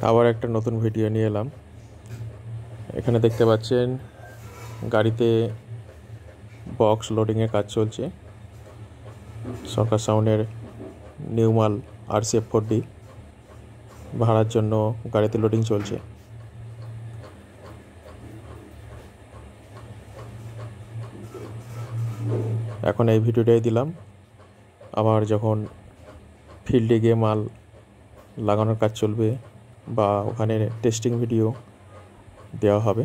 আবার একটা নতুন ভিডিও নিয়ে এলাম। এখানে দেখতে পাচ্ছেন গাড়িতে বক্স লোডিংয়ের কাজ চলছে। সরকার সাউন্ডের নিউ মাল RCF4D ভাড়ার জন্য গাড়িতে লোডিং চলছে। এখন এই ভিডিওটাই দিলাম, আবার যখন ফিল্ডে গিয়ে মাল লাগানোর কাজ চলবে বা ওখানে টেস্টিং ভিডিও দেওয়া হবে।